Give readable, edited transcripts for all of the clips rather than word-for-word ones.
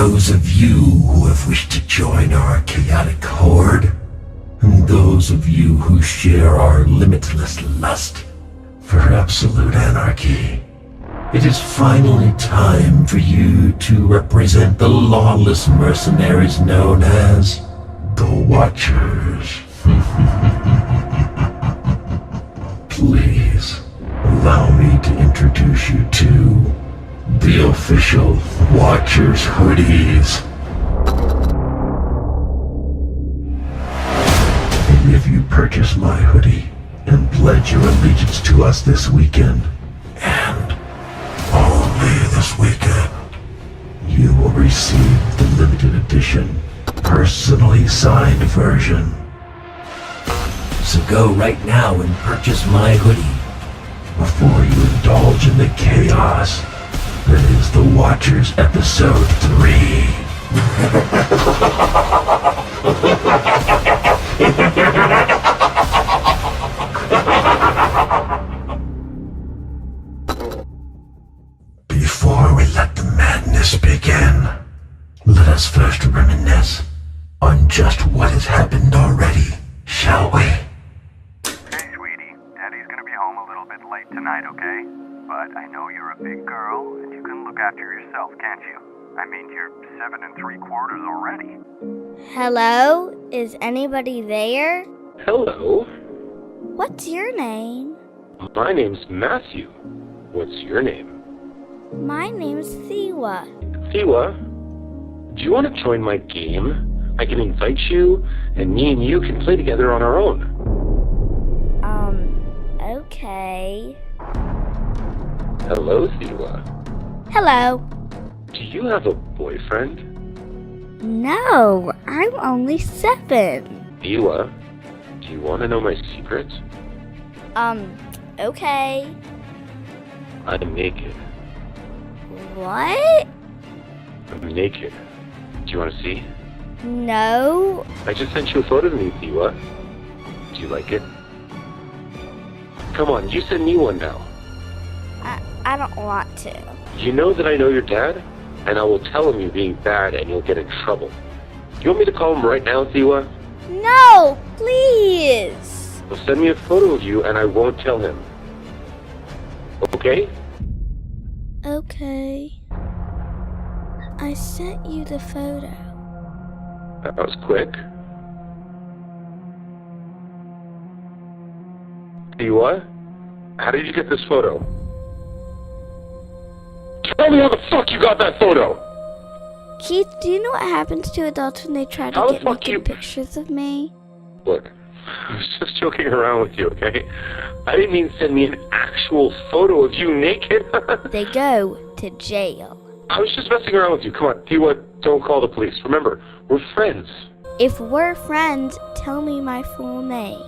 those of you who have wished to join our chaotic horde, and those of you who share our limitless lust for absolute anarchy. It is finally time for you to represent the lawless mercenaries known as the Watchers. Please, allow me to introduce you to the official Watchers hoodies. And if you purchase my hoodie and pledge your allegiance to us this weekend, and only this weekend, you will receive the limited edition, personally signed version. So go right now and purchase my hoodie before you indulge in the chaos that is The Watchers Episode 3. Before we let the madness begin, let us first reminisce on just what has happened already, shall we? Hey, sweetie. Daddy's gonna be home a little bit late tonight, okay? But I know you're a big girl, and you can look after yourself, can't you? I mean, you're 7 3/4 already. Hello? Is anybody there? Hello, What's your name? my name's Matthew. What's your name? My name's Thiwa. Thiwa, do you want to join my game? I can invite you, and me and you can play together on our own. Okay. Hello, Thiwa. Hello. Do you have a boyfriend? No, I'm only 7. Thiwa, do you want to know my secret? Okay. I'm naked. What? I'm naked. Do you want to see? No. I just sent you a photo of me, Thiwa. Do you like it? Come on, you send me one now. I don't want to. You know that I know your dad? And I will tell him you're being bad and you'll get in trouble. You want me to call him right now, Thiwa? No, please. Well, send me a photo of you and I won't tell him. Okay? Okay. I sent you the photo. That was quick. Thiwa, how did you get this photo? Tell me how the fuck you got that photo! Keith, do you know what happens to adults when they try How to the get fuck naked you- pictures of me? Look, I was just joking around with you, okay? I didn't mean send me an actual photo of you naked. They go to jail. I was just messing around with you. Come on, Thiwa, don't call the police. Remember, we're friends. If we're friends, tell me my full name.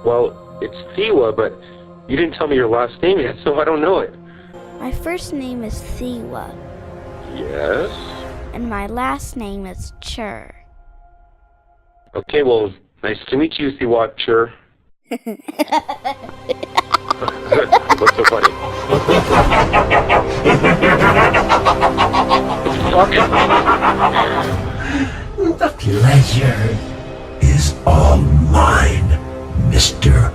Well, it's Thiwa, but you didn't tell me your last name yet, so I don't know it. My first name is Thiwa, Yes? and my last name is Chur. Okay, well, nice to meet you, Thiwa. Sure. What's so funny? The pleasure is all mine, Mr.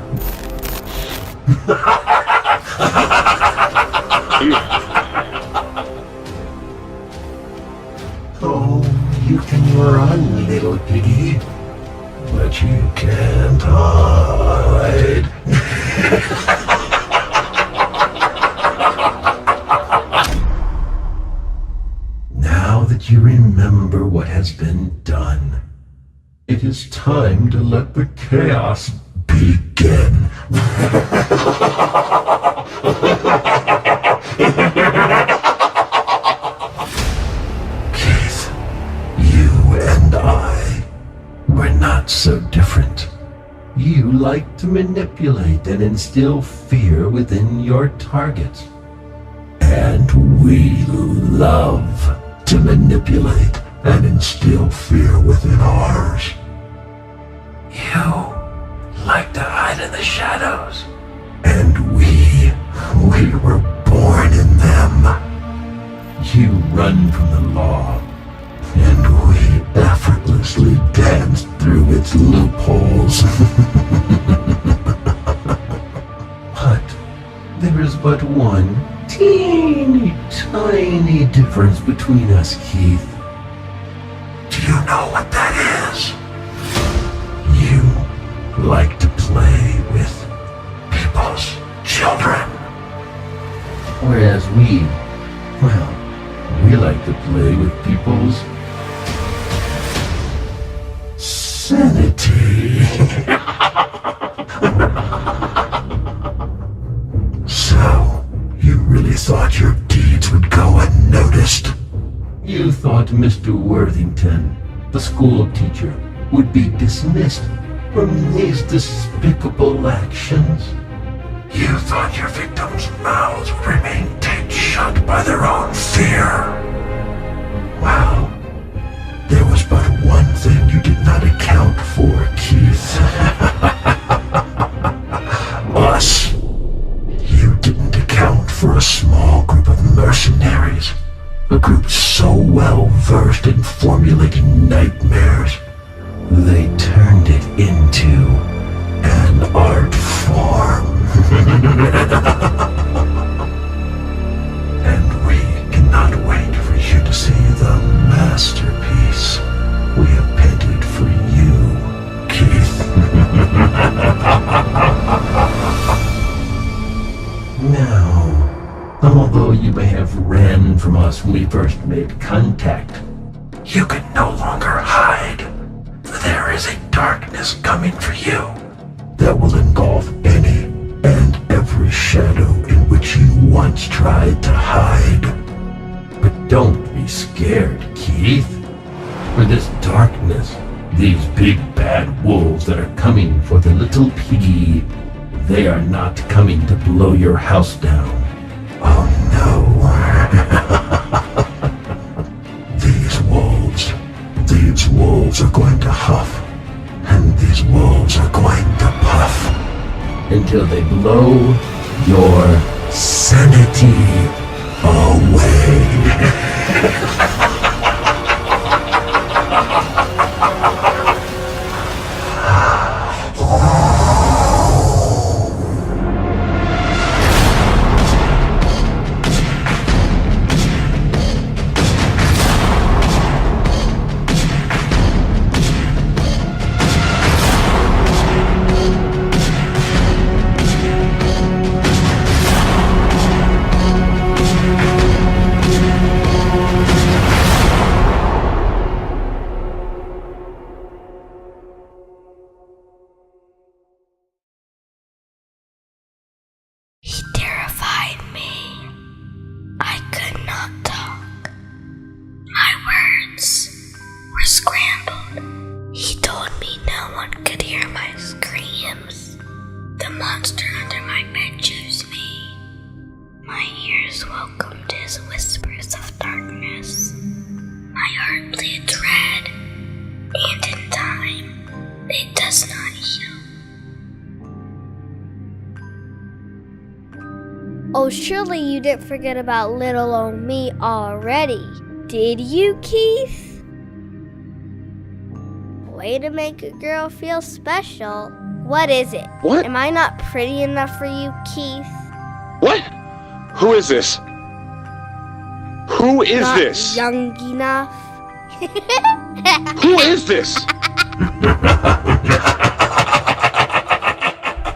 Oh, you can run, little piggy, but you can't hide. Now that you remember what has been done, it is time to let the chaos begin. Keith, you and I, we're not so different. You like to manipulate and instill fear within your target. And we love to manipulate and instill fear within ours. You like to hide in the shadows. And we were born in them. You run from the law and we effortlessly danced through its loopholes. But there is but one teeny tiny difference between us, Keith. Do you know what that is? You like to play with people's children. Whereas we like to play with people's sanity. So, you really thought your deeds would go unnoticed? You thought Mr. Worthington, the school teacher, would be dismissed from these despicable actions? You thought your victims' mouths would remain taped shut by their own fear? Well, there was but one thing you did not account for, Keith. Us. You didn't account for a small group of mercenaries. A group so well versed in formulating nightmares, they turned it into an art form. And we cannot wait for you to see the masterpiece we have painted for you, Keith. Now, although you may have ran from us when we first made contact, you can no longer hide. There is a darkness coming for you that will engulf any and every shadow in which you once tried to hide. But don't be scared, Keith. For this darkness, these big bad wolves that are coming for the little piggy, they are not coming to blow your house down. Oh no. These wolves are going to huff, and these wolves are going to puff, until they blow your sanity away. He terrified me. I could not talk. My words were scrambled. He told me no one could hear my screams. The monster under my bed chose me. My ears welcomed his whispers of darkness. My heart bleeds red, and in time, it does not heal. Oh, surely you didn't forget about little old me already, did you, Keith? Way to make a girl feel special. What is it? What? Am I not pretty enough for you, Keith? What? Who is this? Who is Not this? young enough? Who is this?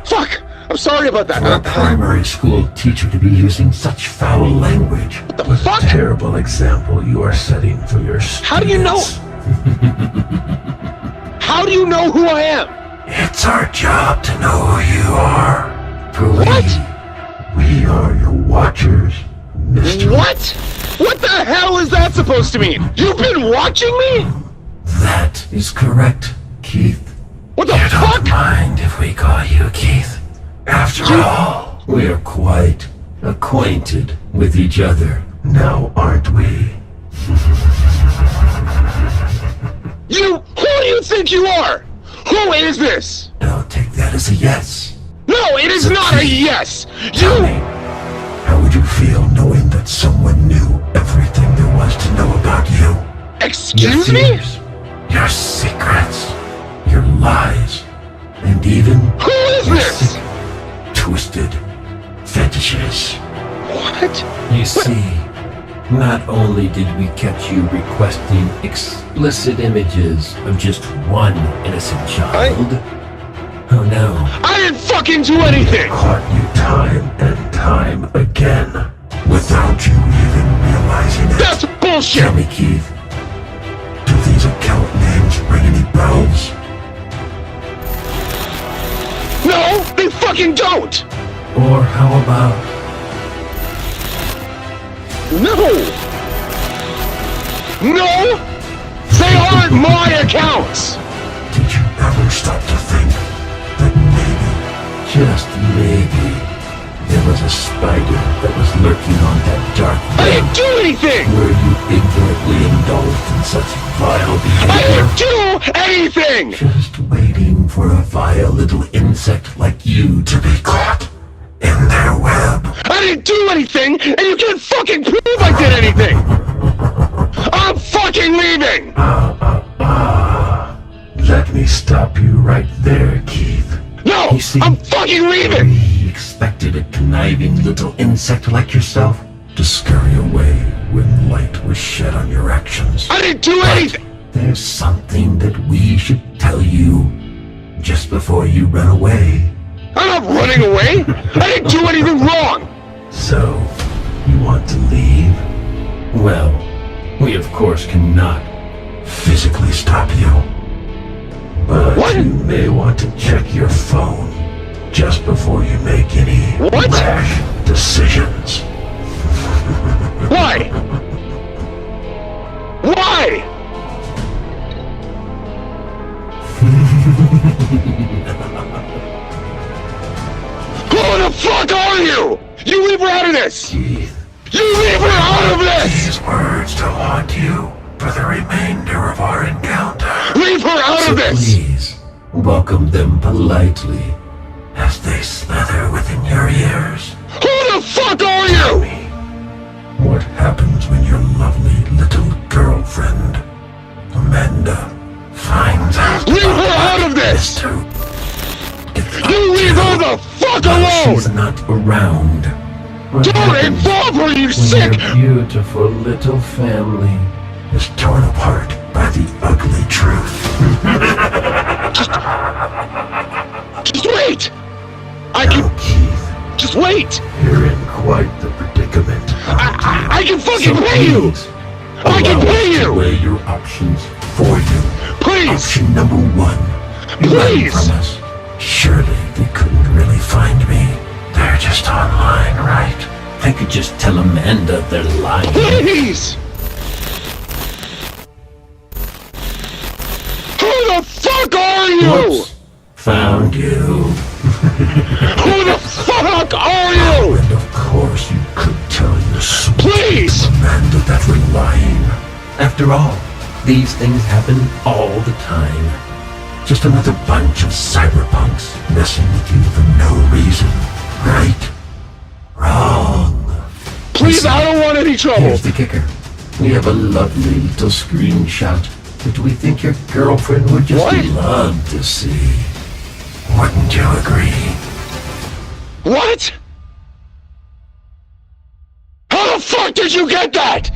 Fuck! I'm sorry about that. For a primary school teacher to be using such foul language. What the fuck? A terrible example you are setting for your students. How do you know? How do you know who I am? It's our job to know who you are. For What? we are your watchers, Mr. What? What the hell is that supposed to mean? You've been watching me? That is correct, Keith. What the You fuck? don't mind if we call you Keith. After all, we are quite acquainted with each other now, aren't we? Who do you think you are? Who is this? I'll take that as a yes. No, it is not a yes! Tell me, You... how would you feel knowing that someone knew everything there was to know about you? Excuse your me? fears, your secrets, your lies, and even Who is your this? sick, twisted fetishes. What? You see, not only did we catch you requesting explicit images of just one innocent child, oh no, I didn't fucking do anything! Caught you time and time again, without you even realizing it. That's Tell bullshit! me, Keith, do these account names ring any bells? No, they fucking don't! or how about No! No! They aren't my accounts! Did you ever stop to think that maybe, just maybe, there was a spider that was lurking on that dark I web didn't do anything! where you ignorantly indulged in such vile I behavior? didn't do anything! Just waiting for a vile little insect like you to be caught in their web. I didn't do anything, and you can't fucking prove I did anything! I'm fucking leaving! Let me stop you right there, Keith. No! You see, I'm fucking leaving! We expected a conniving little insect like yourself to scurry away when light was shed on your actions. I didn't do anything! There's something that we should tell you just before you run away. I'm not running away! I didn't do anything wrong! So, you want to leave? well, we of course cannot. Physically stop you. But What? you may want to check your phone just before you make any What? rash decisions. Why? Why? Who the fuck are you? You leave her out of this! Keith, You leave her out of this! these words to haunt you for the remainder of our encounter. Leave her out So of this! please, welcome them politely as they slither within your ears. Who the fuck are Tell you? me, what happens when your lovely little girlfriend, Amanda, finds out Leave about her out of this! Mr. You leave her the fuck While she's alone! not around. What Don't happens involve her, you when sick! your beautiful little family is torn apart by the ugly truth? Just wait! I Now, can... Keith, Just wait! you're in quite the predicament. I can fucking So pay you! please, I can allow us pay to you! weigh your options for you. Please! Option number one. You Please! run from us. Surely they couldn't really find me. They're just online, right? I could just tell Amanda they're lying. Please! Who the fuck are you? Whoops. Found you. Who the fuck are you? And of course you could tell your sweet Please! Amanda that we're lying. After all, these things happen all the time. Just another bunch of cyberpunks messing with you for no reason. Right? Wrong. Please, I don't want any trouble. Here's the kicker. We have a lovely little screenshot that we think your girlfriend would just What? love to see. Wouldn't you agree? What? How the fuck did you get that?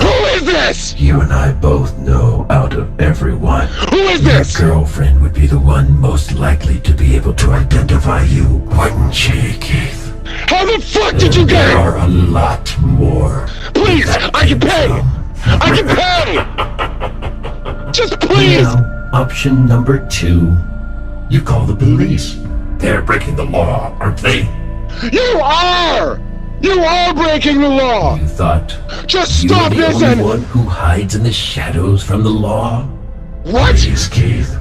Who is this? You and I both know out of everyone, Who is your this? girlfriend would be the one most likely to be able to identify you, wouldn't she, Keith? How the fuck did you get There it? are a lot more. Please, I can pay. I can pay. Just please. Now, option number 2. You call the police. They're breaking the law, aren't they? You are. You are breaking the law. You thought Just you stop were the this only and... one who hides in the shadows from the law? What? Please, Keith.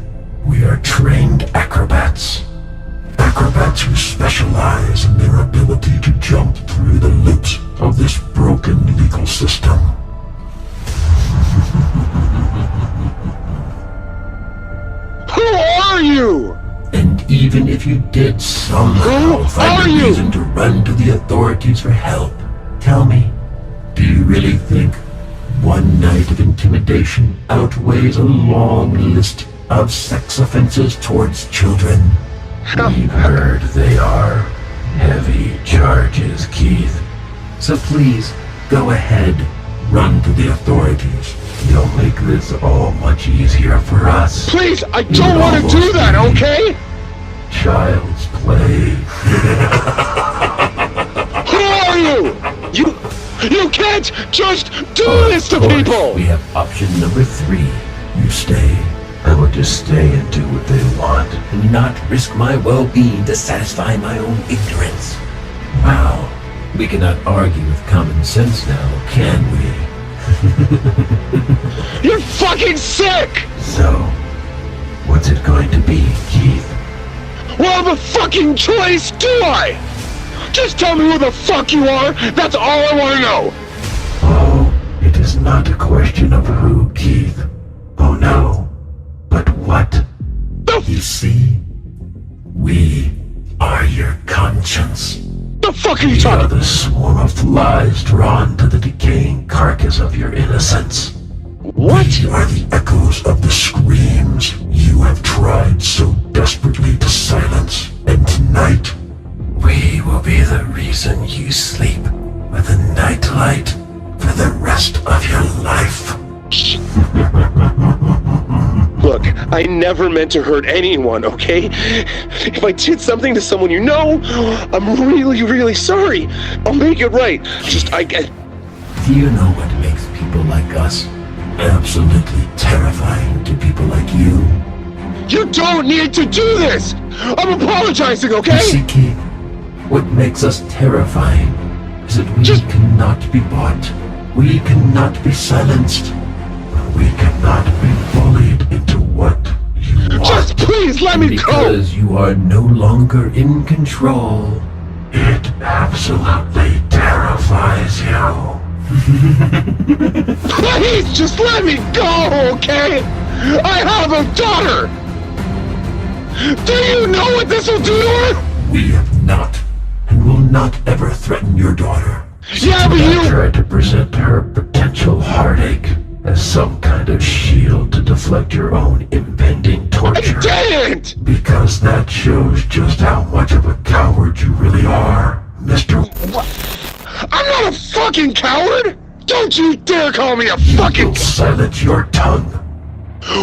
We are trained acrobats. Acrobats who specialize in their ability to jump through the loops of this broken legal system. Who are you? And even if you did somehow Who find are a you? reason to run to the authorities for help, tell me, do you really think one night of intimidation predation outweighs a long list of sex offenses towards children. We've heard they are heavy charges, Keith. So please, go ahead. Run to the authorities. You'll make this all much easier for us. Please, I don't want to do that, okay? Child's play. Who are you? You can't just do this to Of course, people! We have option number 3. You stay. I will just stay and do what they want. And not risk my well-being to satisfy my own ignorance. Wow. We cannot argue with common sense now, can we? You're fucking sick! So, what's it going to be, Keith? What other fucking choice do I? Just tell me who the fuck you are, that's all I want to know! Oh, it is not a question of who, Keith. Oh no. But what? You see, we are your conscience. The fuck are you We are talking? the swarm of flies drawn to the decaying carcass of your innocence. What? We are the echoes of the screams you have tried so desperately to silence. And tonight, we will be the reason you sleep with a nightlight for the rest of your life. Look, I never meant to hurt anyone, okay? If I did something to someone you know, I'm really, really sorry. I'll make it right. Just, Do you know what makes people like us? Absolutely terrifying to people like you. You don't need to do this! I'm apologizing, You okay? see, Keith, what makes us terrifying is that we cannot be bought. We cannot be silenced. We cannot be bullied into what you want. Just please let me go! Because you are no longer in control. It absolutely terrifies you. Please, just let me go, okay? I have a daughter! Do you know what this will do to her? We have not and will not ever threaten your daughter. Yeah, but Do not you... try to present her potential heartache as some kind of shield to deflect your own impending torture. I didn't! Because that shows just how much of a coward you really are, Mr. I'm not a fucking coward! Don't you dare call me a You fucking... will silence your tongue.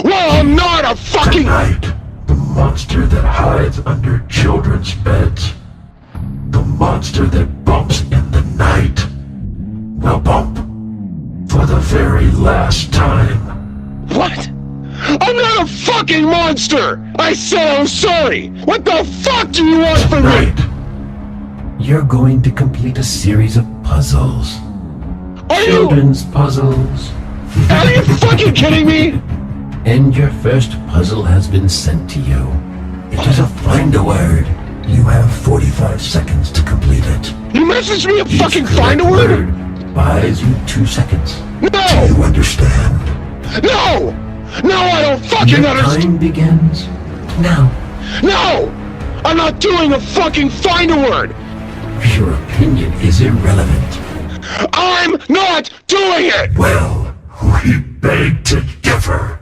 Well, I'm not a fucking... Tonight, the monster that hides under children's beds, the monster that bumps in the night, will bump for the very last time. What? I'm not a fucking monster! I said I'm sorry! What the fuck do you want from me? Tonight, You're going to complete a series of puzzles. Are you... Children's puzzles. Are you fucking kidding me? And your first puzzle has been sent to you. it is a find a word. You have 45 seconds to complete it. You messaged me a Each fucking correct find a word? buys you 2 seconds. Do No! you understand? No! No, I don't fucking Your understand! time begins now. No! I'm not doing a fucking find a word! Your opinion is irrelevant. I'm not doing it! Well, we beg to differ.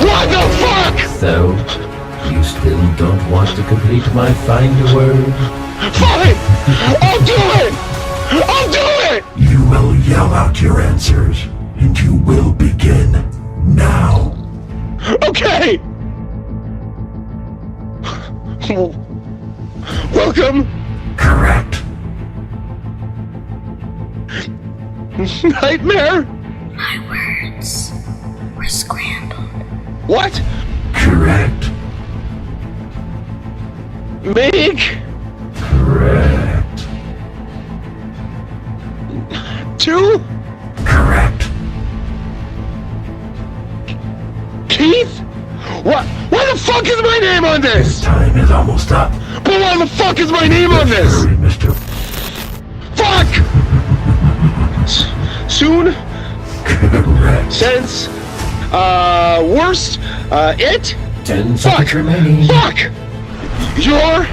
What the fuck? So, you still don't want to complete my find a word? Fine! I'll do it! I'll do it! You will yell out your answers, and you will begin now. Okay! Welcome, Correct. Nightmare? My words were scrambled. What? Correct. Meg? Correct. 2? Correct. Keith? What? Why the fuck is my name on this? Time is almost up. But why the fuck is my name on this? Hurry, Mr. Fuck! Soon? Correct. Since? Worst? It? 10 Fuck! seconds remaining. Fuck! You're...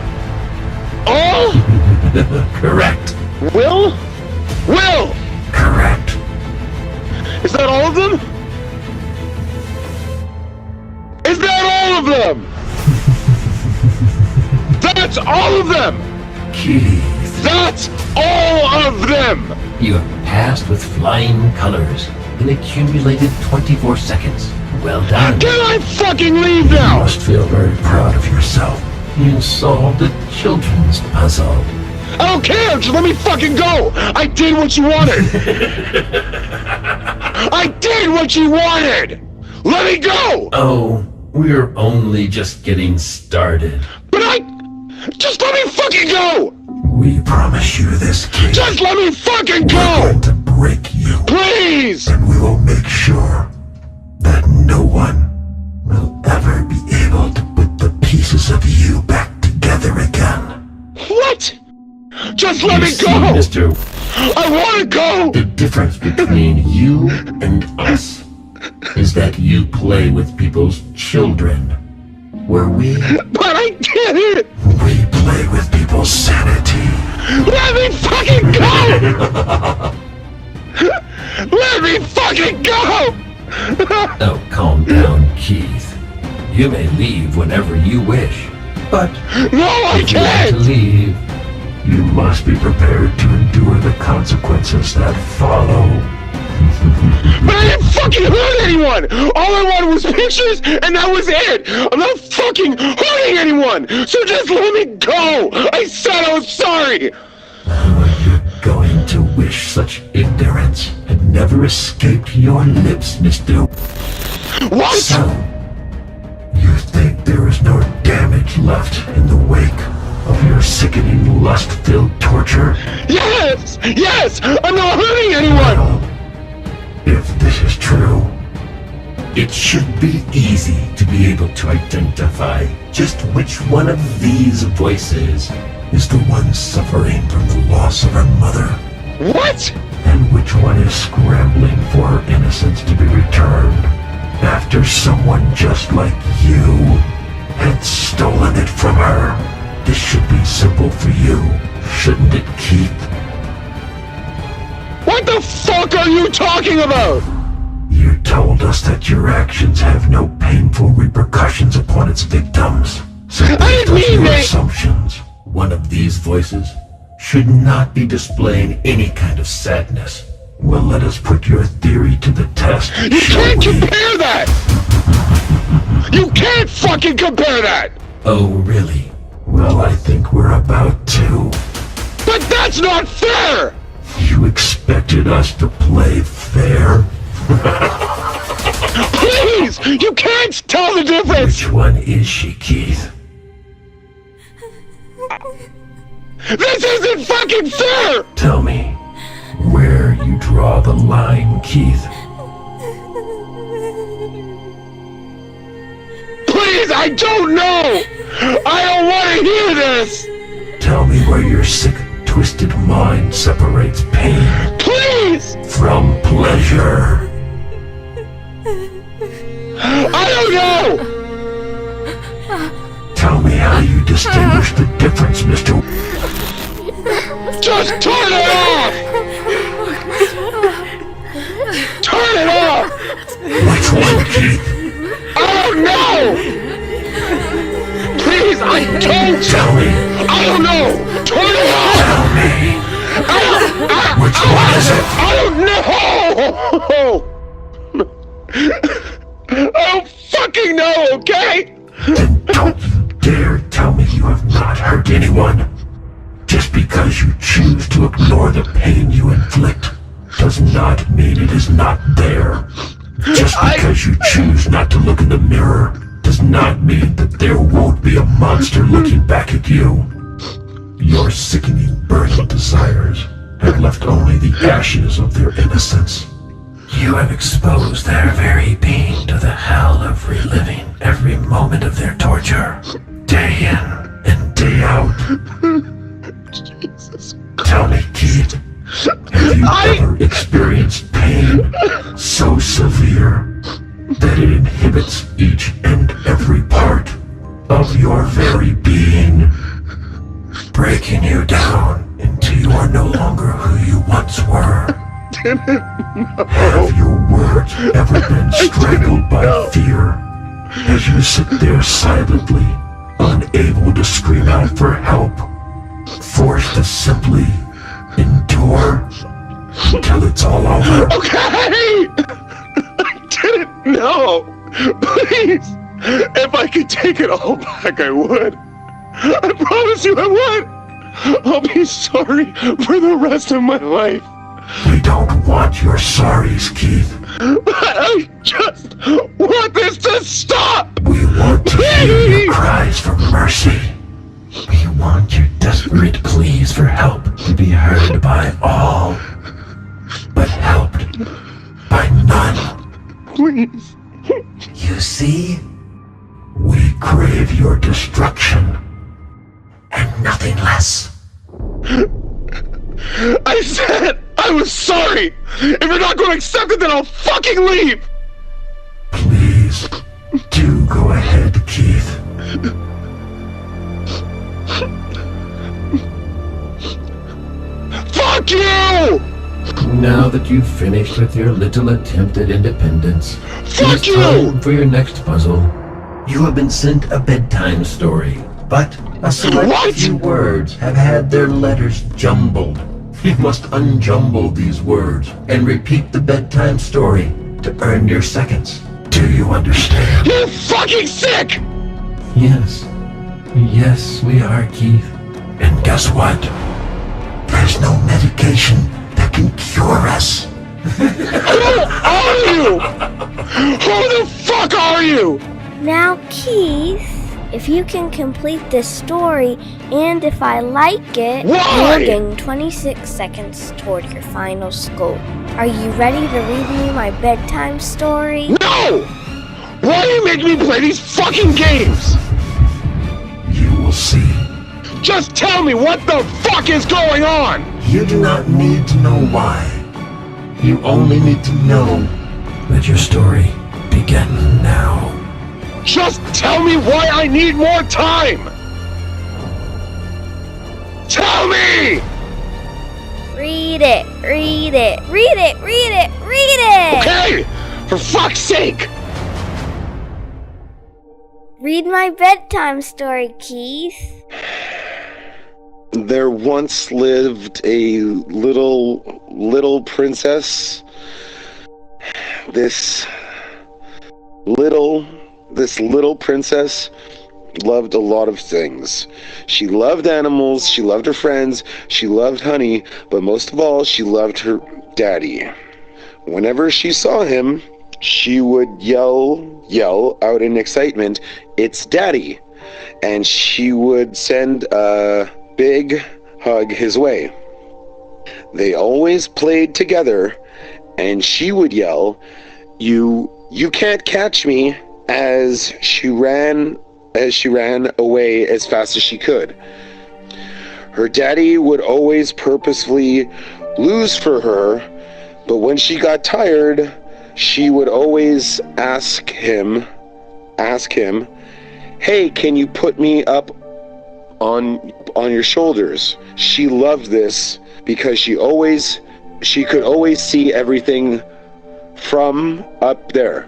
all? Correct. Will? Correct. Is that all of them? Is that all of them? That's all of them! Keith, That's all of them! you have passed with flying colors in accumulated 24 seconds. Well done. Can I fucking leave You now? must feel very proud of yourself. You solved a children's puzzle. I don't care, just let me fucking go! I did what you wanted! I did what you wanted! Let me go! Oh, we're only just getting started. But just let me fucking go! We promise you this, Keith. Just let me fucking We're go! going to break you, Please! and we will make sure that no one will ever be able to put the pieces of you back together again. What? Just let You me see, go! Mr. I wanna go! The difference between you and us is that you play with people's children, where we But I get it! We play with people's sanity. Let me fucking go! Let me fucking go! Oh, calm down, Keith. You may leave whenever you wish, but No, I if you want to can't! leave, You must be prepared to endure the consequences that follow. But I didn't fucking hurt anyone! All I wanted was pictures, and that was it! I'm not fucking hurting anyone! So just let me go! I said I was sorry! You're going to wish such ignorance had never escaped your lips, Mr. What? So, you think there is no damage left in the wake of your sickening lust-filled torture? Yes! Yes! I'm not hurting anyone! Well, if this is true, it should be easy to be able to identify just which one of these voices is the one suffering from the loss of her mother, What? and which one is scrambling for her innocence to be returned after someone just like you had stolen it from her. This should be simple for you, shouldn't it, Keith? What the fuck are you talking about? You told us that your actions have no painful repercussions upon its victims. So I based didn't on mean your it. assumptions, one of these voices should not be displaying any kind of sadness. well, let us put your theory to the test, You shall can't we? compare that! You can't fucking compare that! Oh, really? Well, I think we're about to. But that's not fair! You expected us to play fair? Please! You can't tell the difference! Which one is she, Keith? This isn't fucking fair! Tell me where you draw the line, Keith. Please, I don't know! I don't want to hear this! Tell me where your sick, twisted mind separates pain Please! from pleasure. I don't know! Tell me how you distinguish the difference, Mr. Just turn it off! Turn it off! Which one, Keith? I don't know! Please, I don't! Tell me. I don't know! Turn it off! Tell me. Which one is it? I don't know! I don't fucking know, okay? Then don't you dare tell me you have not hurt anyone. Just because you choose to ignore the pain you inflict does not mean it is not there. Just because you choose not to look in the mirror does not mean that there won't be a monster looking back at you. Your sickening, burning desires have left only the ashes of their innocence. You have exposed their very being to the hell of reliving every moment of their torture, day in and day out. Tell me, Keith, have you ever experienced pain so severe that it inhibits each and every part of your very being, breaking you down until you are no longer who you once were? Have your words ever been strangled by fear? As you sit there silently, unable to scream out for help, forced to simply endure until it's all over? Okay! I didn't know! Please! If I could take it all back, I would. I promise you I would! I'll be sorry for the rest of my life. We don't want your sorries, Keith. I just want this to stop! We want to hear your cries for mercy. We want your desperate pleas for help to be heard by all, but helped by none. Please. You see? We crave your destruction, and nothing less. I said I was sorry! If you're not going to accept it, then I'll fucking leave! Please, do go ahead, Keith. Fuck you! Now that you've finished with your little attempt at independence, Fuck it's you! time for your next puzzle. You have been sent a bedtime story, but a select What? few words have had their letters jumbled. You must unjumble these words and repeat the bedtime story to earn your seconds. Do you understand? You're fucking sick! Yes. Yes, we are, Keith. And guess what? There's no medication that can cure us. Who are you? Who the fuck are you? Now, Keith, if you can complete this story, and if I like it, Why? you'll gain 26 seconds toward your final score. Are you ready to read me my bedtime story? No! Why do you make me play these fucking games? You will see. Just tell me what the fuck is going on! You do not need to know why. You only need to know that your story begins now. Just tell me why I need more time! Tell me! Read it, read it, read it, read it, read it! Okay! For fuck's sake! Read my bedtime story, Keith. There once lived a little princess. This little princess loved a lot of things. She loved animals, she loved her friends, she loved honey, but most of all, she loved her daddy. Whenever she saw him, she would yell out in excitement, "It's Daddy!" And she would send a big hug his way. They always played together, and she would yell, You can't catch me," as she ran away as fast as she could. Her daddy would always purposefully lose for her, but when she got tired, she would always ask him, "Hey, can you put me up on your shoulders?" She loved this because she could always see everything from up there.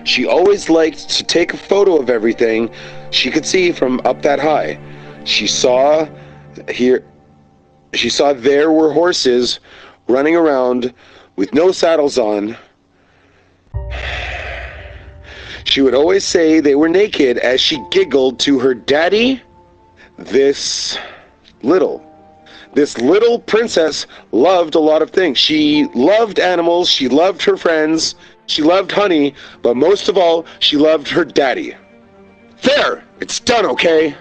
She always liked to take a photo of everything she could see from up that high. She saw there were horses running around with no saddles on. She would always say they were naked as she giggled to her daddy. This little princess loved a lot of things. She loved animals, she loved her friends, she loved honey, but most of all, she loved her daddy. There! It's done, okay?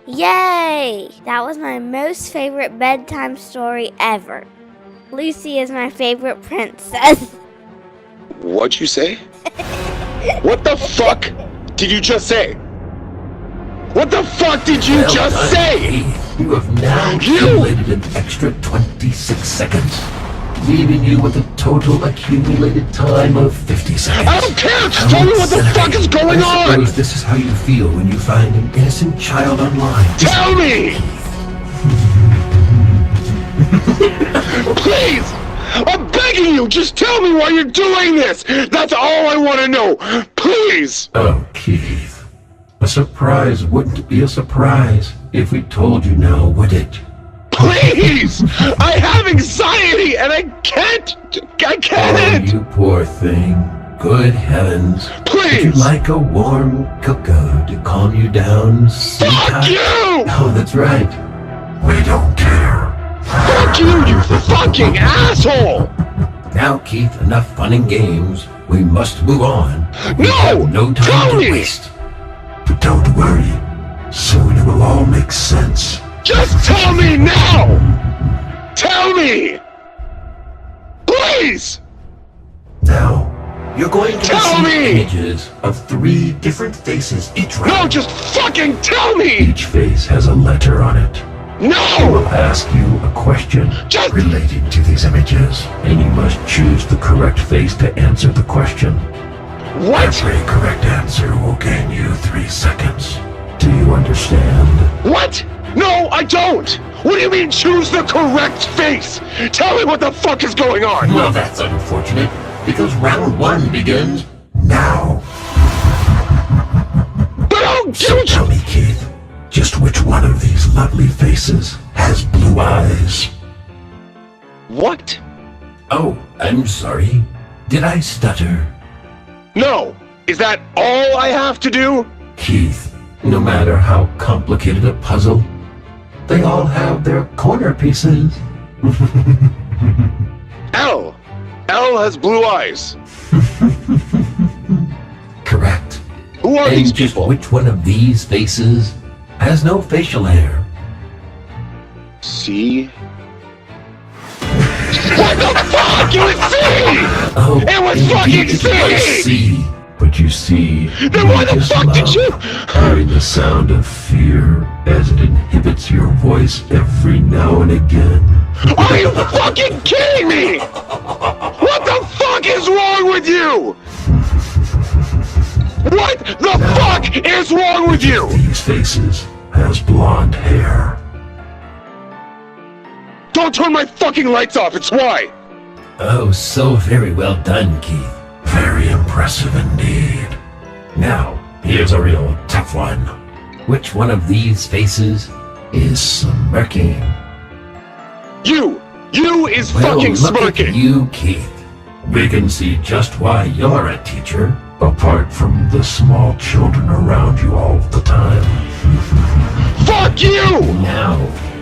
Yay! That was my most favorite bedtime story ever. Lucy is my favorite princess. What'd you say? What the fuck did you just say? What the fuck did you just say? You have now accumulated an extra 26 seconds, leaving you with a total accumulated time of 50 seconds. I don't care! Just tell me what the fuck is going I on! suppose this is how you feel when you find an innocent child online. Tell me! Please! I'm begging you, just tell me why you're doing this! That's all I want to know! Please! Oh, Keith. A surprise wouldn't be a surprise if we told you now, would it? Please! I have anxiety and I can't! Oh, you poor thing. Good heavens. Please! Would you like a warm cocoa to calm you down, sweetheart? Fuck you! Oh, that's right. We don't care. Fuck you, you fucking asshole! Now, Keith, enough fun and games. We must move on. We No! have no time Tell to me! waste. But don't worry. Soon it will all make sense. Just tell me now! Tell me! Please! Now, you're going to Tell receive me! images of 3 different faces each round. No, just fucking tell me! Each face has a letter on it. I No! will ask you a question Just- relating to these images, and you must choose the correct face to answer the question. What? Every correct answer will gain you 3 seconds. Do you understand? What? No, I don't! What do you mean choose the correct face? Tell me what the fuck is going on! Well, that's unfortunate, because round 1 begins Now, But I'll so give tell me, Keith, just which one of these lovely faces has blue eyes? What? Oh, I'm sorry. Did I stutter? No! Is that all I have to do? Keith, no matter how complicated a puzzle, they all have their corner pieces. L. L has blue eyes. Correct. Who are And these just people? which one of these faces has no facial hair? C. What the fuck? It was C! Oh, It was indeed fucking it was C! C. But you see, Then why the just fuck did love you- hearing the sound of fear as it inhibits your voice every now and again. Are you fucking kidding me? What the fuck is wrong with you? What the fuck is wrong with you? These faces has blonde hair. Don't turn my fucking lights off, it's why. Oh, so very well done, Keith. Very impressive indeed. Now, here's a real tough one. Which one of these faces is smirking? You is Well, fucking look smirking. at you, Keith. We can see just why you're a teacher. Apart from the small children around you all the time. Fuck you! Now,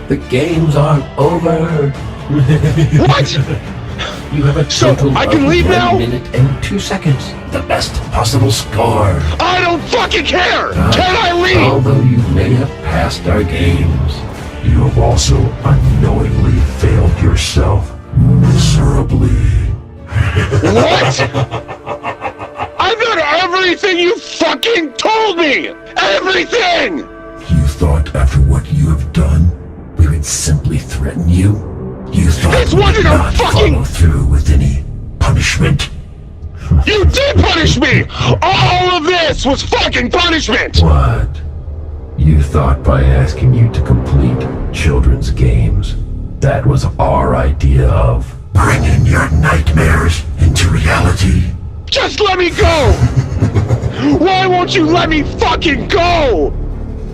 the games are over. What? You have a So, total I can of leave 1 now? minute and 2 seconds. The best possible score. I don't fucking care! Can I leave? Although you may have passed our games. You have also unknowingly failed yourself miserably. What? I've done everything you fucking told me! Everything! You thought after what you have done, we would simply threaten you? You thought This we wasn't would a not fucking- follow through with any punishment? You did punish me! All of this was fucking punishment! What? You thought by asking you to complete children's games, that was our idea of bringing your nightmares into reality? Just let me go! Why won't you let me fucking go?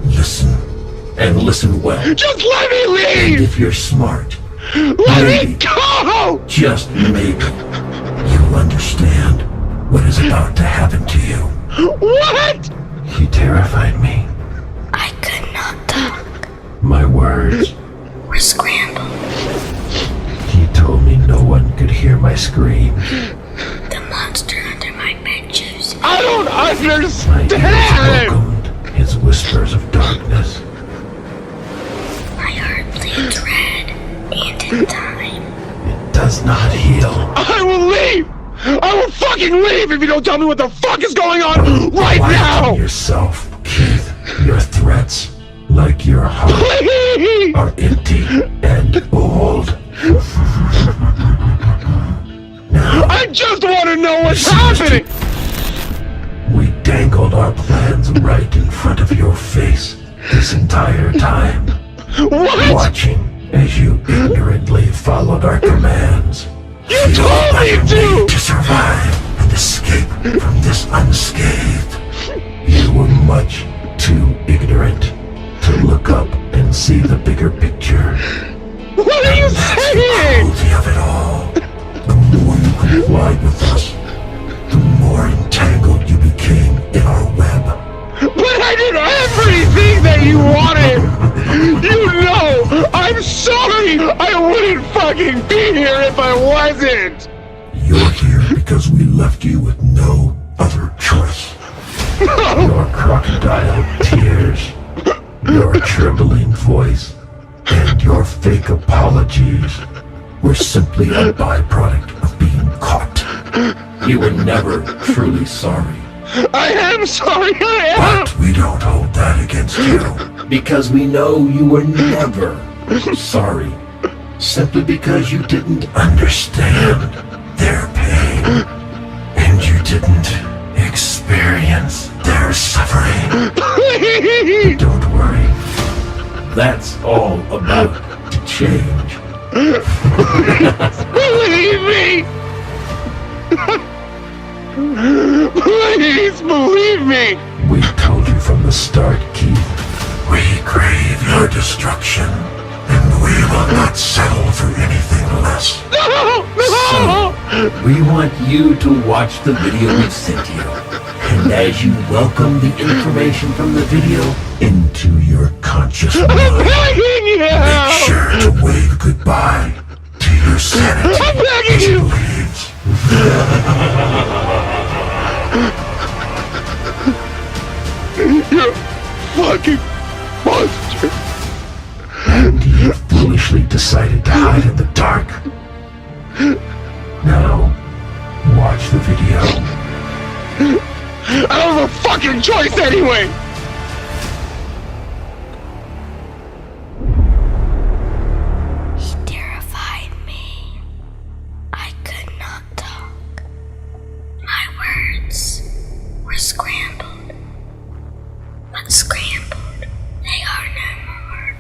Listen, and listen well. Just let me And leave! if you're smart, Let me go! just maybe, you'll understand what is about to happen to you. What? He terrified me. I could not talk. My words. We're scrambled. He told me no one could hear my scream. The monster under my bed chose me. I don't My ears understand! welcomed his whispers of darkness. My heart bleeds red, and in time, It does not heal. I will leave! I will fucking leave if you don't tell me what the fuck is going on right Quieten now! yourself, Keith. Your threats, like your heart, Please! are empty and old. Now, I just want to know what's happening! we dangled our plans right in front of your face this entire time, What? watching as you ignorantly followed our commands. You me too! To survive and escape from this unscathed. You were much too ignorant to look up and see the bigger picture. What are you saying? The cruelty of it all. The more you complied with us, the more entangled you became in our web. But I did everything that you wanted! You know, I'm sorry! I wouldn't fucking be here if I wasn't! You're here because we left you with no other choice. Your crocodile tears, your trembling voice, and your fake apologies were simply a byproduct of being caught. You were never truly sorry. I am sorry, I am! But we don't hold that against you. Because we know you were never sorry. Simply because you didn't understand their pain. And you didn't experience their suffering. Please! Don't worry. That's all about to change. Believe me! Please believe me! We told you from the start, Keith. We crave your destruction, and we will not settle for anything less. No! No! We want you to watch the video we sent you. And as you welcome the information from the video Into your conscious I'm mind, begging you! make sure to wave goodbye to your sanity. I'm begging you! Please. You fucking monster! And you foolishly decided to hide in the dark. Now, watch the video. I don't have a fucking choice anyway! He terrified me. I could not talk. My words were scrambled. But scrambled, they are no more.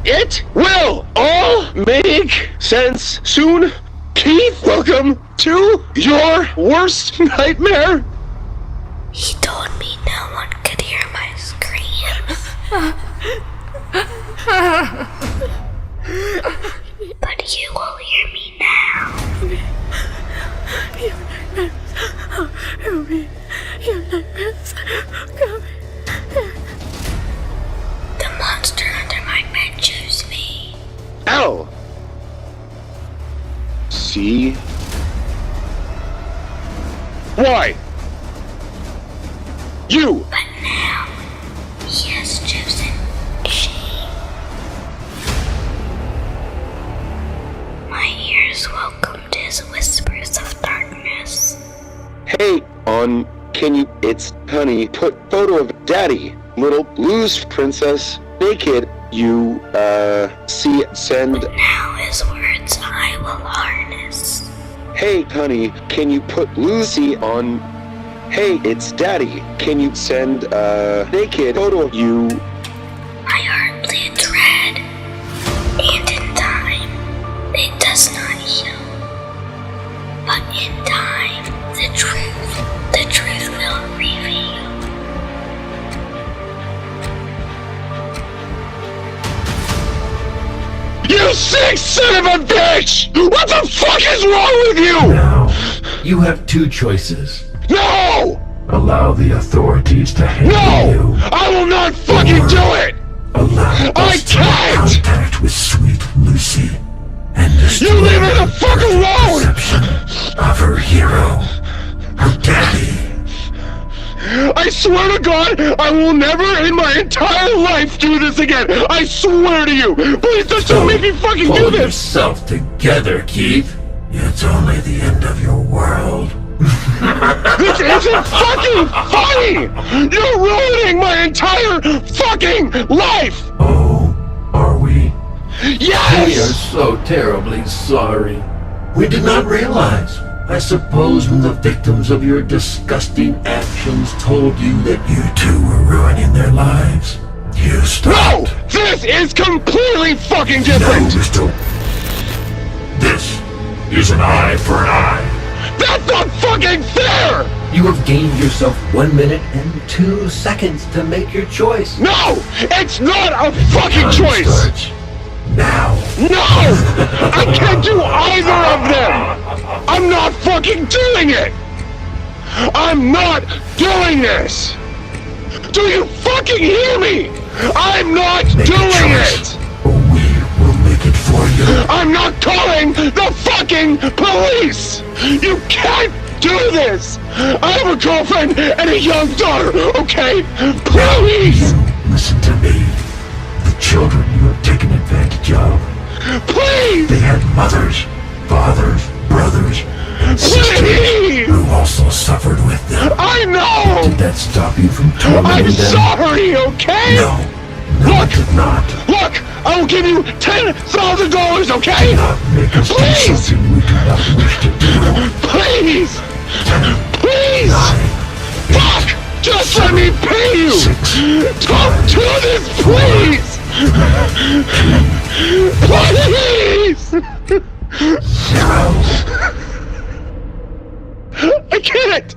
It will all make sense soon. Keith, welcome to your worst nightmare. He told me no one could hear my screams. But you will hear me now. The monster under my bed chose me. Ow. See? Why? You! But now, he has chosen shame. My ears welcomed his whispers of darkness. Hey, can you, it's honey, put photo of daddy, little blues princess, naked, you, see, send, Now his words I will harness. hey, honey, can you put Lucy on, hey, it's daddy, can you send, naked photo of you, My heart bleeds red, and in time, it does not heal. But in time, the truth will reveal. you sick son of a bitch! What the fuck is wrong with you? Now, You have two choices. No! allow the authorities to handle No! you. I will not fucking do it! Allow I us to make can't! contact with sweet Lucy and destroy You leave her the fuck alone! perception of her hero, her daddy. I swear to God, I will never in my entire life do this again! I swear to you! Please just don't make me fucking do Pull this! yourself together, Keith. It's only the end of your world. This isn't fucking funny! You're ruining my entire fucking life! Oh, are we? We are Yes! so terribly sorry. We did not realize. I suppose when the victims of your disgusting actions told you that you two were ruining their lives, you No! stopped. This is completely fucking No, different! Mr. This is an eye for an eye. That's not fucking fair! You have gained yourself 1 minute and 2 seconds to make your choice. No! It's not a fucking Time choice! starts now. No! I can't do either of them! I'm not fucking doing it! I'm not doing this! Do you fucking hear me? I'm not Make a doing choice, it! or we will make it for you. I'm not calling the fucking police! You can't do this! I have a girlfriend and a young daughter, okay? Please! You listen to me. The children you have taken advantage of. Please! They had mothers, fathers, brothers, and sisters Please! who also suffered with them. I know! Did that stop you from I'm tormenting them? sorry, okay? No, Look! it did not. Look! I will give you $10,000, okay? Do not make us do Please! something we do not wish to do. Please! 10, Please! 9, Fuck! Just let me pay you! 6, Don't do this, please! Please! 0. I can't!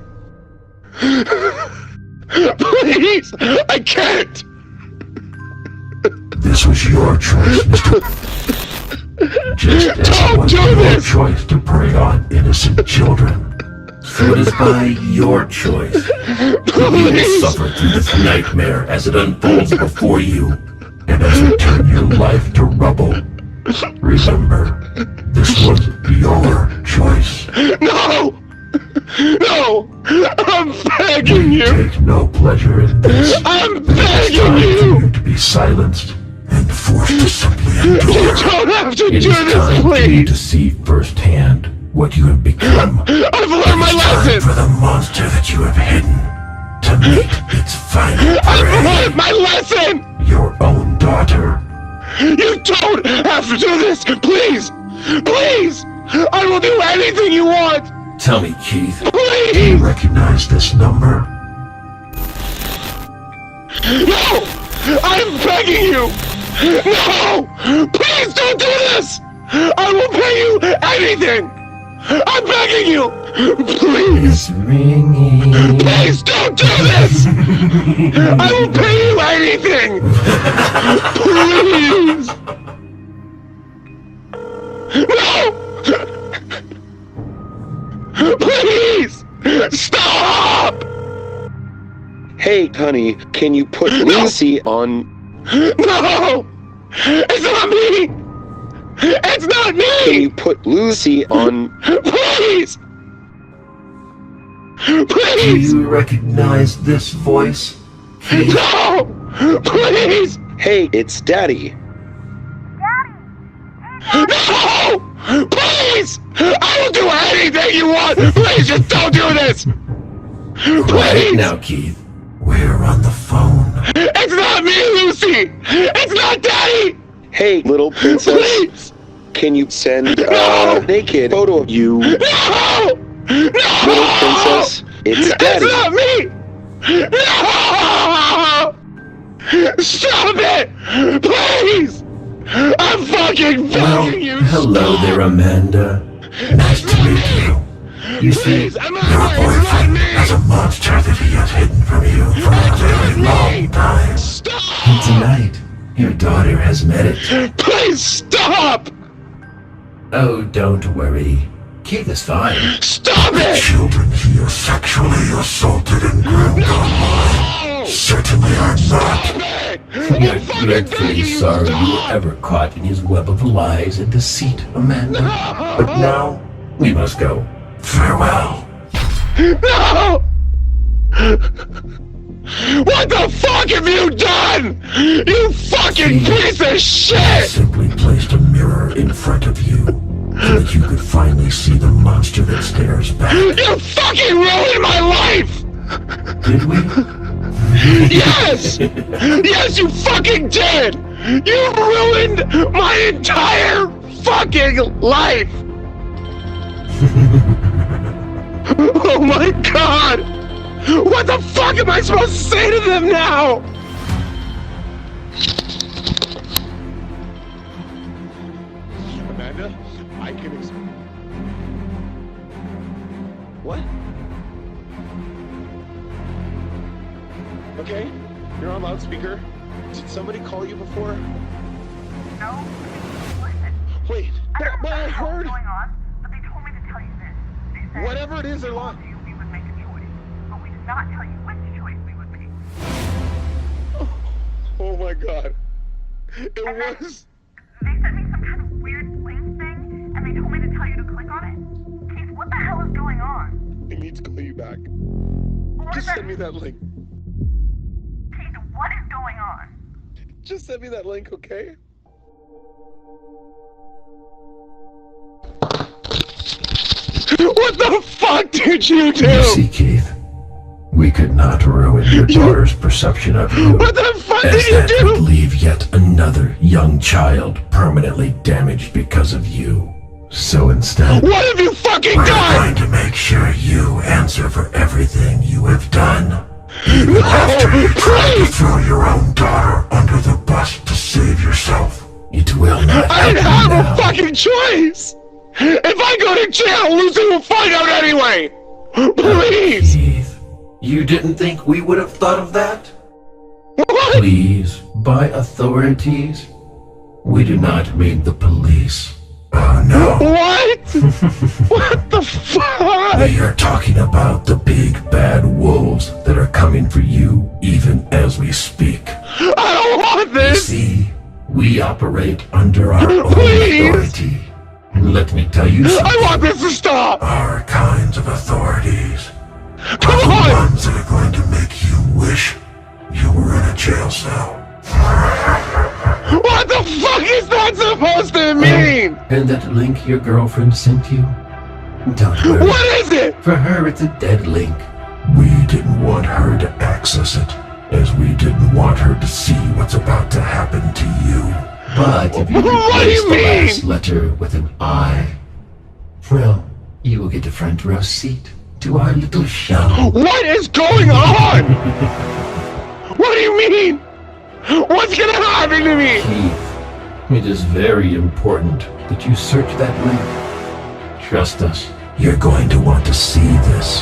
Please! I can't! This was your choice, Mr. Just as it Don't was do your this! choice to prey on innocent children. So it is by your choice that you will Please! suffer through this nightmare as it unfolds before you. And as we turn your life to rubble, remember, this was your choice. No! No! I'm begging We you! take no pleasure in this. I'm It's begging time for you! you to be silenced and forced to simply You endure. don't have to It do is this, time for you to please! see firsthand what you have become. I've learned my It's time lesson! for the monster that you have hidden to meet its final I've prey. learned my lesson! Your own daughter. You don't have to do this! Please! Please! I will do anything you want! Tell me, Keith, Do you Please! recognize this number? No! I'm begging you! No! Please don't do this! I will pay you anything! I'm begging you! Please! it's ringing. Please don't do this! I will pay you anything! Please! No! Please! Stop! Hey, honey, can you put Lucy on? No! It's not me! It's not Can me! you put Lucy on? Please! Do Please! you recognize this voice? No! Please! Hey, it's Daddy. No! Please! I will do anything you want! Please just don't do this! Quiet Please! now, Keith. We're on the phone. It's not me, Lucy! It's not Daddy! Hey, little princess, Please! can you send No! a naked photo of you, No! No! little princess? It's It's Daddy. not me! No! Stop it! Please! I'm fucking Well, begging you! hello there, Amanda. Nice to meet you. You see, Please, I'm Your not it's not boyfriend me! has a monster that he has hidden from you for a very long time. and Stop! tonight, your daughter has met it. Please stop! Oh, don't worry. Keith is fine. Stop it! Children he has sexually assaulted and groomed online certainly are not. We are dreadfully sorry you were ever caught in his web of lies and deceit, Amanda. But now, we must go. Farewell. No! What the fuck have you done? You fucking piece of I shit! simply placed a mirror in front of you so that you could finally see the monster that stares back. You fucking ruined my life! Did we? Yes! Yes, you fucking did! You ruined my entire fucking life! Oh my god! What the fuck am I supposed to say to them now? Amanda, I can What? Okay, you're on loudspeaker. Did somebody call you before? No? Listen. Wait, I don't know but I what the hell's heard. going on, but they told me to tell you this. They said Whatever it is, they're we lying. told you we would make a choice, but we did not tell you which choice we would make. Oh my god. It And then was. they sent me some kind of weird link thing, and they told me to tell you to click on it. Keith, what the hell is going on? I need to call you back. What Just is that? send me that link. Keith, what is going on? Just send me that link, okay? What the fuck did you do? You see, Keith, we could not ruin your daughter's perception of you, What the fuck as did you that would do? leave yet another young child permanently damaged because of you. So instead, What have you fucking we're done? going to make sure you answer for everything you have done. Even after you tried to throw your own daughter under the bus to save yourself. It will not I help didn't you have now. a fucking choice! If I go to jail, Lucy will find out anyway! Please! Keith, you didn't think we would have thought of that? What? Please, by authorities, we do not mean the police. Oh no. What? What the fuck? We are talking about the big bad wolves that are coming for you even as we speak. I don't want You this! see, we operate under our own Please. authority. And let me tell you I something. want this to stop! Our kinds of authorities Come are the on! ones that are going to make you wish you were in a jail cell. What the fuck is that supposed to mean? And that link your girlfriend sent you? Don't worry. What is it? For her, it's a dead link. We didn't want her to access it, as we didn't want her to see what's about to happen to you. But if you What do replace you the mean? last letter with an I, well, you will get a front row seat to our little show. What is going on? What do you mean? What's gonna happen to me? Keith, it is very important that you search that link. Trust us. You're going to want to see this.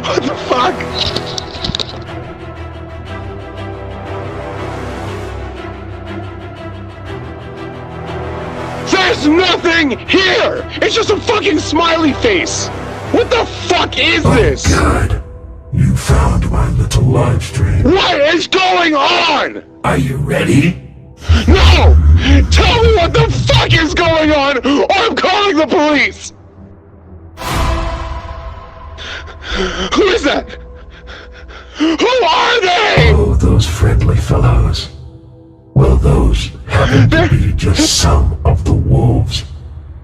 What the fuck? There's nothing here! It's just a fucking smiley face! What the fuck is this? Good. You found my little live stream. What is going on? Are you ready? No! Tell me what the fuck is going on, or I'm calling the police! Who is that? Who are they? Oh, those friendly fellows. Well, those happen to be just some of the wolves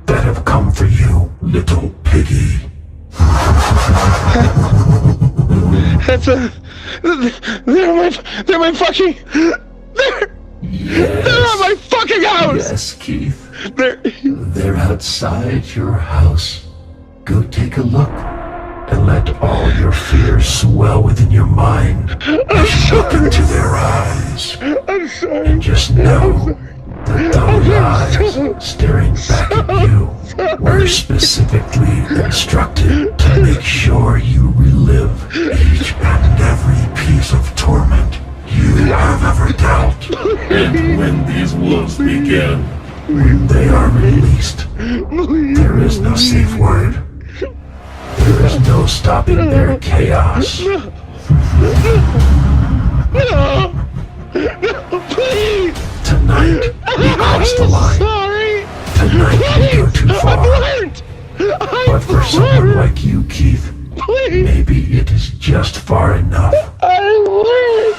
that have come for you, little piggy. That's a... They're my fucking... They're at my fucking house! Yes, Keith. They're... They're outside your house. Go take a look. And let all your fears swell within your mind as you look into their eyes. I'm sorry. And just know that those eyes staring back at you were specifically instructed to make sure you relive each and every piece of torment you have ever dealt. And when these wolves begin, when they are released, there is no safe word. There is no stopping their chaos. No! No, please! Tonight, we cross the line. Sorry! Tonight, we go too far. I've learned! But for someone like you, Keith, Please! maybe it is just far enough. I learned!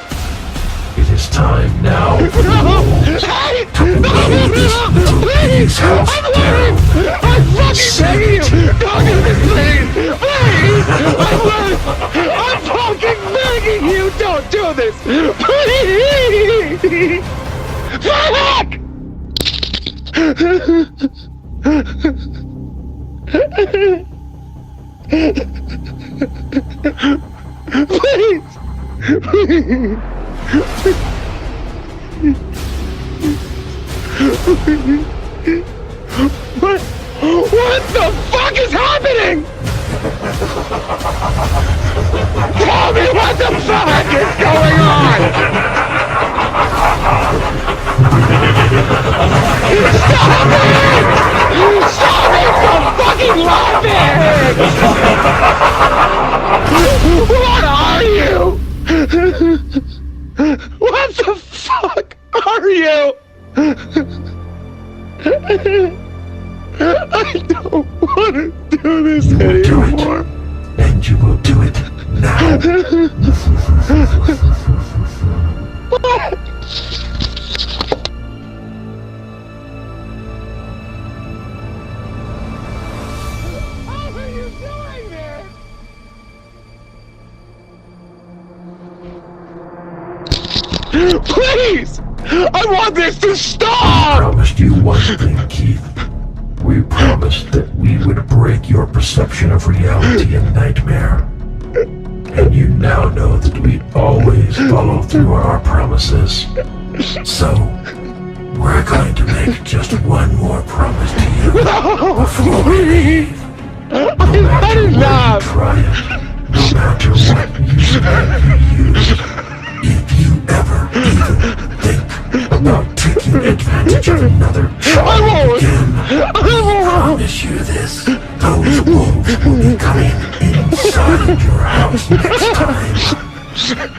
It is time now for the wolves Hey! to blow this little piggy's house I'm down. learned! I'm fucking begging you! Don't do this, please! Please! I'm learned! I'm fucking begging you! Don't do this! Please! Fuck! Please! Please! What the Tell me what the fuck is going on! Stop it! Stop it from fucking laughing! What are you? What the fuck are you? I don't want to do this You will do anymore. it, and you will do it now. What? How are you doing this? Please! I want this to I stop! promised you one thing, Keith. We promised that we would break your perception of reality and nightmare. And you now know that we always follow through on our promises. So, we're going to make just one more promise to you before we leave. No That is matter not. try it, no matter what you use, if you ever even think about taking advantage of another I child won't. again, I won't. promise you this, those wolves will be coming inside your house next time.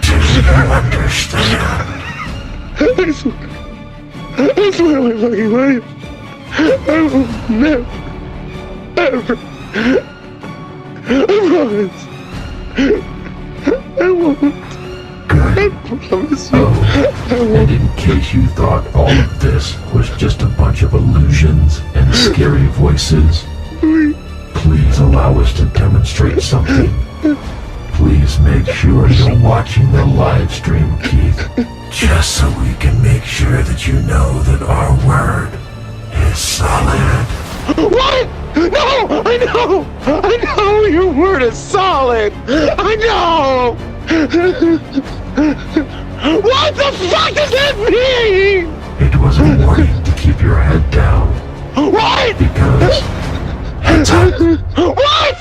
Do you understand? I swear on my fucking life, I will never, ever, I promise, I won't, I Good. promise you, Oh, I and won't. in case you thought all of this was just a bunch of illusions and scary voices, please allow us to demonstrate something. Please make sure you're watching the live stream, Keith. Just so we can make sure that you know that our word is solid. What? No, I know your word is solid, I know! What the fuck does that mean? It was a warning to keep your head down, What? because heads up. What?